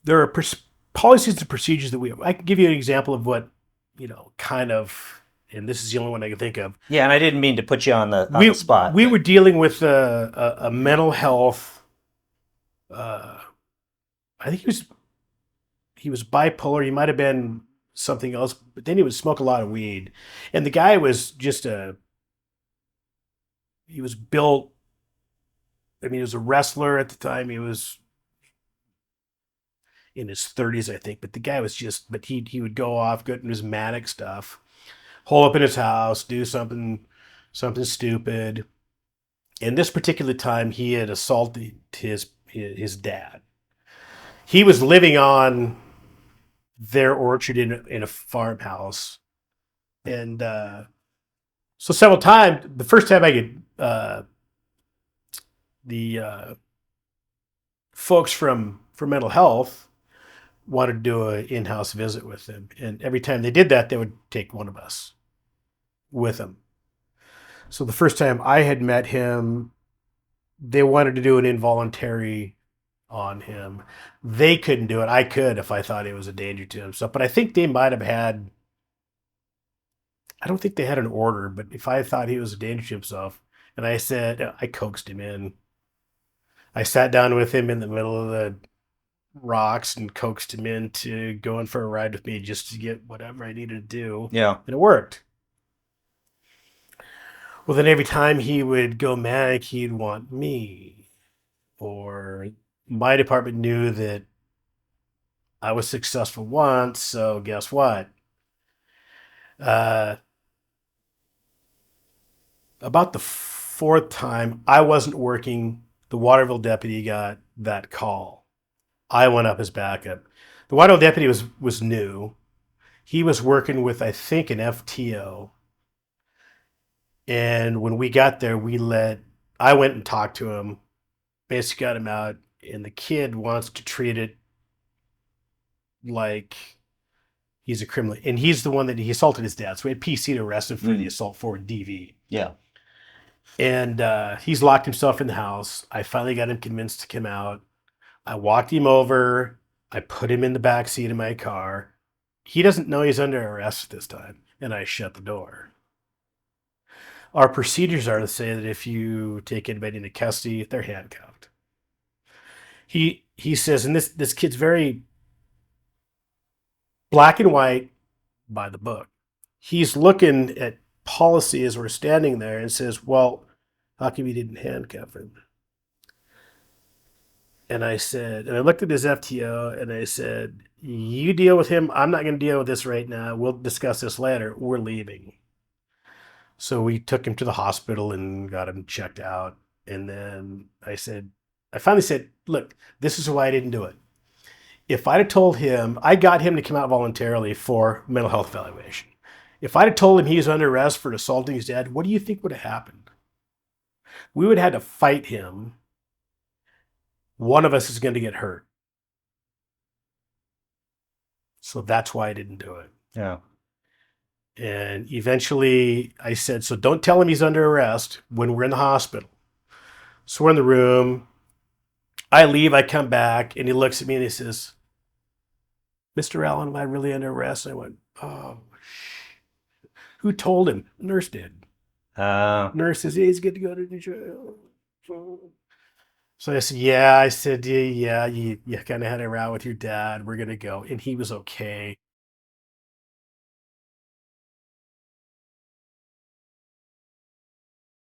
there are policies and procedures that I can give you an example of what, kind of, and this is the only one I can think of. Yeah, and I didn't mean to put you on the spot, We but were dealing with a mental health. Uh, I think he was bipolar. He might have been something else, but then he would smoke a lot of weed. And the guy was just he was built. I mean, he was a wrestler at the time. He was in his 30s, I think. But the guy was but he would go off, go into his manic stuff, hole up in his house, do something stupid. And this particular time, he had assaulted his dad. He was living on their orchard in a farmhouse, and so several times. The first time I could, the folks from mental health wanted to do an in-house visit with him, and every time they did that, they would take one of us with them. So the first time I had met him, they wanted to do an involuntary on him. They couldn't do it. I could if I thought he was a danger to himself. But I think they might have had, I don't think they had an order, but if I thought he was a danger to himself, and I coaxed him in. I sat down with him in the middle of the rocks and coaxed him into going for a ride with me just to get whatever I needed to do. yeah. And it worked. Well, then every time he would go manic, he'd want me. Or my department knew that I was successful once, so guess what? Uh, about the fourth time, I wasn't working. The Waterville deputy got that call. I went up as backup. The Waterville deputy was new. He was working with, I think, an FTO. And when we got there, I went and talked to him, basically got him out, and the kid wants to treat it like he's a criminal. And he's the one that he assaulted his dad. So we had PC'd arrest him for the assault for DV. Yeah. And he's locked himself in the house. I finally got him convinced to come out. I walked him over. I put him in the back seat of my car. He doesn't know he's under arrest this time. And I shut the door. Our procedures are to say that if you take anybody into custody, they're handcuffed. He says, and this kid's very black and white by the book. He's looking at policy as we're standing there and says, well, how come you didn't handcuff him? And I looked at his FTO and I said, you deal with him. I'm not going to deal with this right now. We'll discuss this later. We're leaving. So we took him to the hospital and got him checked out. And then I finally said, look, this is why I didn't do it. If I'd have told him, I got him to come out voluntarily for mental health evaluation. If I'd have told him he was under arrest for assaulting his dad, what do you think would have happened? We would have had to fight him. One of us is going to get hurt. So that's why I didn't do it. Yeah. And eventually I said, so don't tell him he's under arrest when we're in the hospital. So we're in the room. I leave, I come back, and he looks at me and he says, Mr. Allen, am I really under arrest? I went, oh, who told him? The nurse did. Nurse says, yeah, he's good to go to the jail. So I said, yeah. I said, yeah, you kind of had a row with your dad. We're going to go. And he was okay.